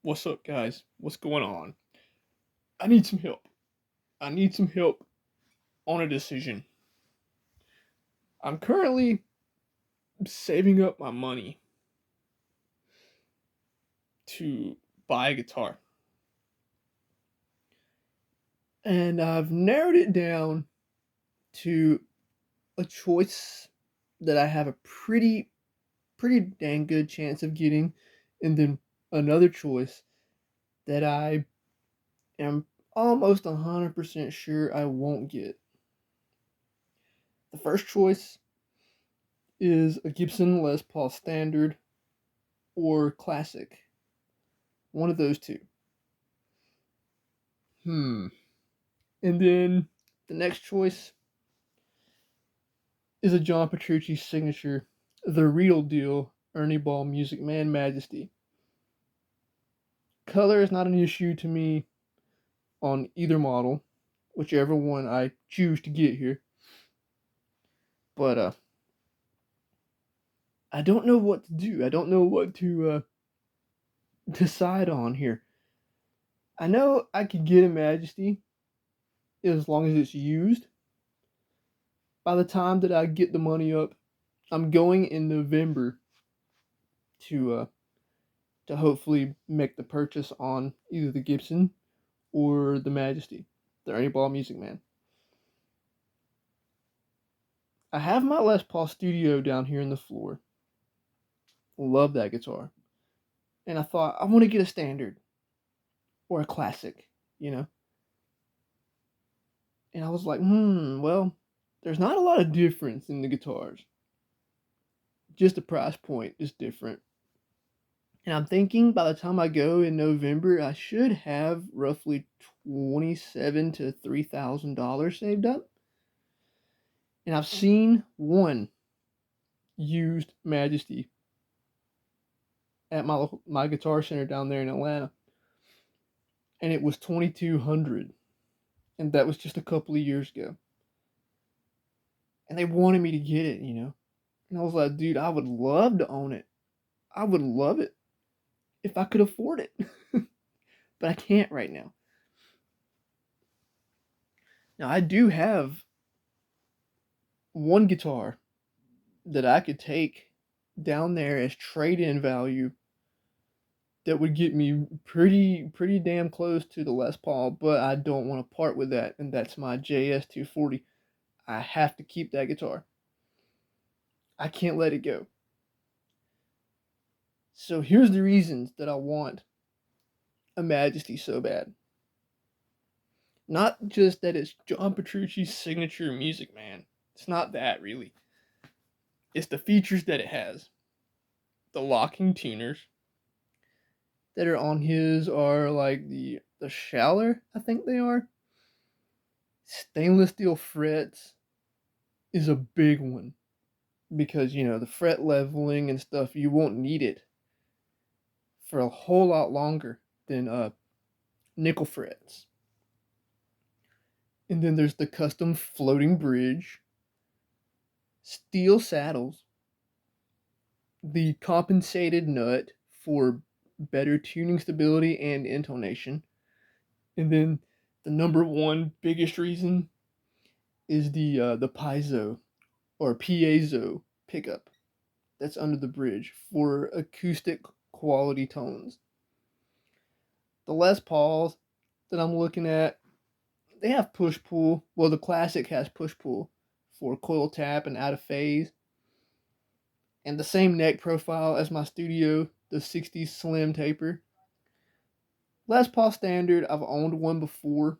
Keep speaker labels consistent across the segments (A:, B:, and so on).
A: What's up, guys? What's going on? I need some help. I need some help on a decision. I'm currently saving up my money to buy a guitar. And I've narrowed it down to a choice that I have a pretty dang good chance of getting, and then another choice that I am almost 100% sure I won't get. The first choice is a Gibson Les Paul Standard or Classic. One of those two. Hmm. And then the next choice is a John Petrucci signature, the real deal Ernie Ball Music Man Majesty. Color is not an issue to me on either model, whichever one I choose to get here. But I don't know what to do. I don't know what to decide on here. I know I could get a Majesty as long as it's used. By the time that I get the money up, I'm going in November to hopefully make the purchase on either the Gibson or the Majesty, the Ernie Ball Music Man. I have my Les Paul Studio down here in the floor. Love that guitar. And I thought, I want to get a standard or a classic, you know? And I was like, well, there's not a lot of difference in the guitars. Just the price point is different. And I'm thinking by the time I go in November, I should have roughly $2,700 to $3,000 saved up. And I've seen one used Majesty at my Guitar Center down there in Atlanta, and it was 2,200, and that was just a couple of years ago. And they wanted me to get it, you know. And I was like, dude, I would love to own it. I would love it if I could afford it, but I can't right now. Now I do have one guitar that I could take down there as trade-in value that would get me pretty damn close to the Les Paul, but I don't want to part with that, and that's my JS240. I have to keep that guitar. I can't let it go. So here's the reasons that I want a Majesty so bad. Not just that it's John Petrucci's signature Music Man. It's not that really. It's the features that it has. The locking tuners that are on his are like the Schaller, I think they are. Stainless steel frets is a big one because the fret leveling and stuff, you won't need it for a whole lot longer than nickel frets. And then there's the custom floating bridge, steel saddles, the compensated nut for better tuning stability and intonation, and then the number one biggest reason is the piezo or piezo pickup that's under the bridge for acoustic quality tones. The Les Pauls that I'm looking at, they have push pull. Well, the classic has push pull for coil tap and out of phase, and the same neck profile as my studio, the 60s Slim Taper. Les Paul Standard, I've owned one before,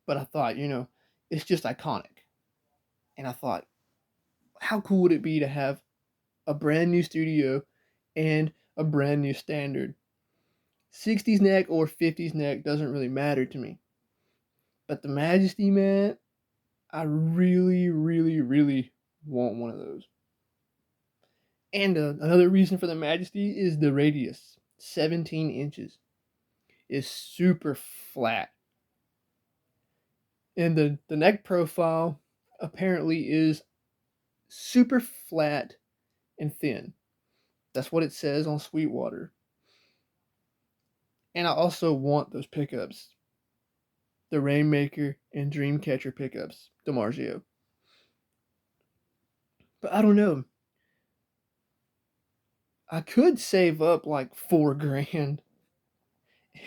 A: but I thought, it's just iconic. And I thought, how cool would it be to have a brand new studio and a brand new standard? 60s neck or 50s neck doesn't really matter to me. But the Majesty, man, I really want one of those. And another reason for the Majesty is the radius. 17 inches is super flat. And the neck profile apparently is super flat and thin. That's what it says on Sweetwater. And I also want those pickups, the Rainmaker and Dreamcatcher pickups, DiMarzio. But I don't know. I could save up like 4 grand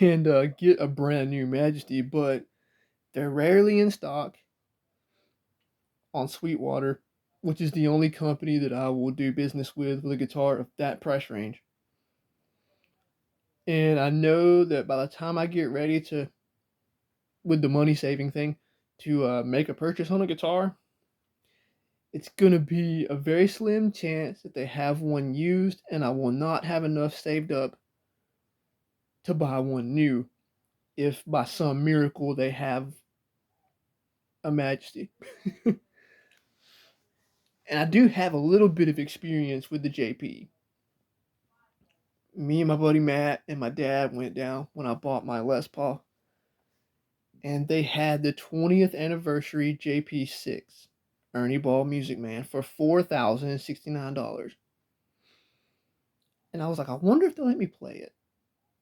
A: and get a brand new Majesty, but they're rarely in stock on Sweetwater, which is the only company that I will do business with a guitar of that price range. And I know that by the time I get ready to, with the money saving thing, to make a purchase on a guitar, it's going to be a very slim chance that they have one used, and I will not have enough saved up to buy one new if by some miracle they have a Majesty. And I do have a little bit of experience with the JP. Me and my buddy Matt and my dad went down when I bought my Les Paul, and they had the 20th anniversary JP6 Ernie Ball Music Man for $4,069. And I was like, I wonder if they'll let me play it.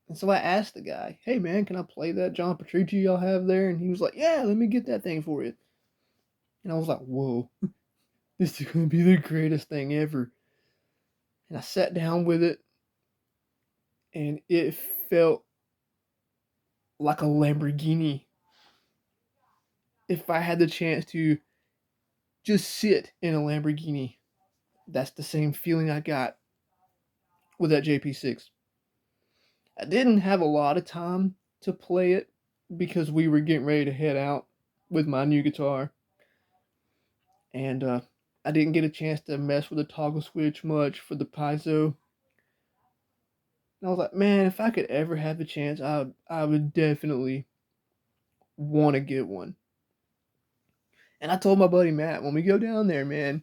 A: And so I asked the guy, hey man, can I play that John Petrucci y'all have there? And he was like, yeah, let me get that thing for you. And I was like, whoa, this is going to be the greatest thing ever. And I sat down with it, and it felt like a Lamborghini. If I had the chance to just sit in a Lamborghini, that's the same feeling I got with that JP6. I didn't have a lot of time to play it because we were getting ready to head out with my new guitar. And I didn't get a chance to mess with the toggle switch much for the piezo. And I was like, man, if I could ever have the chance, I would definitely want to get one. And I told my buddy Matt, when we go down there, man,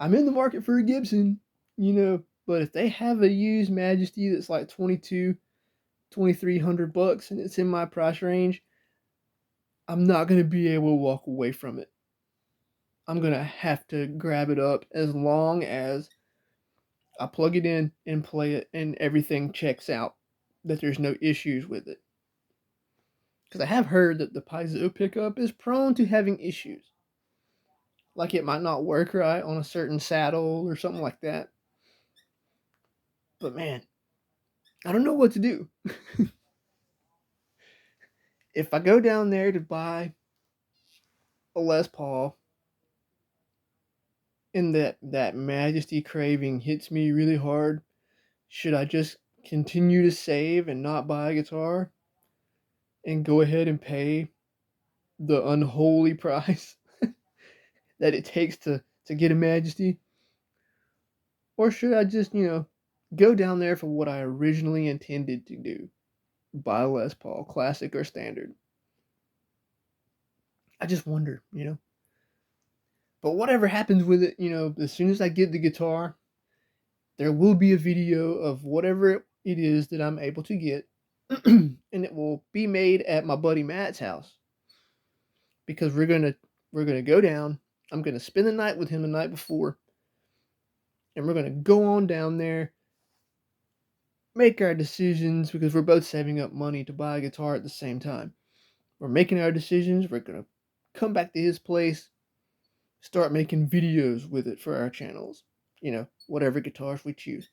A: I'm in the market for a Gibson, but if they have a used Majesty that's like 2,300 bucks and it's in my price range, I'm not going to be able to walk away from it. I'm going to have to grab it up as long as I plug it in and play it and everything checks out, that there's no issues with it. Because I have heard that the piezo pickup is prone to having issues. Like it might not work right on a certain saddle or something like that. But man, I don't know what to do. If I go down there to buy a Les Paul and that Majesty craving hits me really hard, should I just continue to save and not buy a guitar and go ahead and pay the unholy price that it takes to get a Majesty? Or should I just, go down there for what I originally intended to do? Buy a Les Paul, classic or standard? I just wonder. But whatever happens with it, as soon as I get the guitar, there will be a video of whatever it is that I'm able to get, and it will be made at my buddy Matt's house, because we're gonna go down. I'm gonna spend the night with him the night before, and we're gonna go on down there, make our decisions, because we're both saving up money to buy a guitar at the same time. We're making our decisions. We're gonna come back to his place, start making videos with it for our channels. Whatever guitars we choose.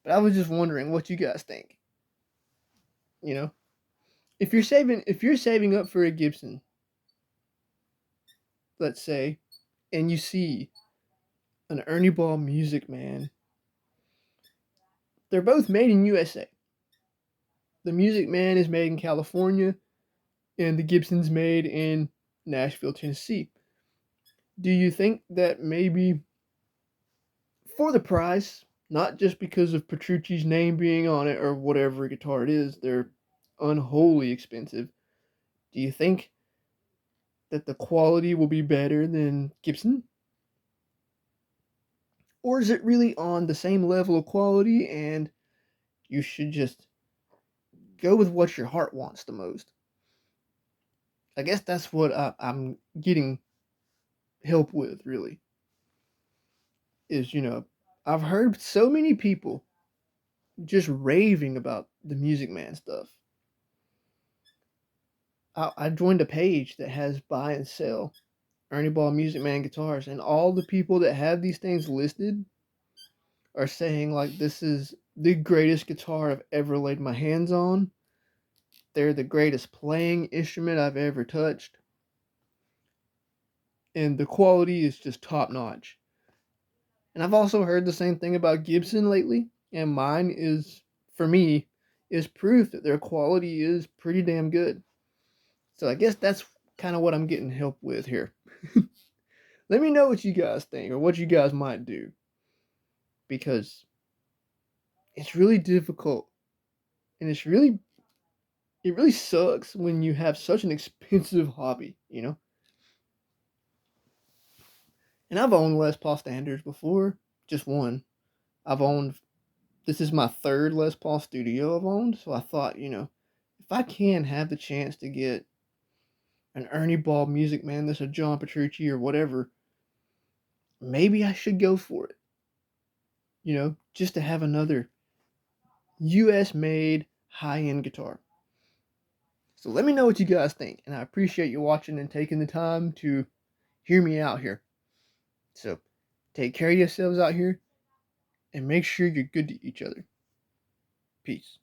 A: But I was just wondering what you guys think. You know, if you're saving up for a Gibson, let's say, and you see an Ernie Ball Music Man, they're both made in USA. The Music Man is made in California, and the Gibson's made in Nashville, Tennessee. Do you think that maybe for the price, not just because of Petrucci's name being on it or whatever guitar it is, they're unholy expensive. Do you think that the quality will be better than Gibson? Or is it really on the same level of quality and you should just go with what your heart wants the most? I guess that's what I'm getting help with, really. Is, I've heard so many people just raving about the Music Man stuff. I joined a page that has buy and sell Ernie Ball Music Man guitars, and all the people that have these things listed are saying like this is the greatest guitar I've ever laid my hands on. They're the greatest playing instrument I've ever touched. And the quality is just top notch. And I've also heard the same thing about Gibson lately, and mine is, for me, is proof that their quality is pretty damn good. So I guess that's kind of what I'm getting help with here. Let me know what you guys think or what you guys might do, because it's really difficult and it really sucks when you have such an expensive hobby, you know? And I've owned Les Paul standards before, just one. I've owned This is my third Les Paul Studio I've owned, so I thought, if I can have the chance to get an Ernie Ball Music Man, this a John Petrucci or whatever, maybe I should go for it. Just to have another US made high end guitar. So let me know what you guys think, and I appreciate you watching and taking the time to hear me out here. So take care of yourselves out here and make sure you're good to each other. Peace.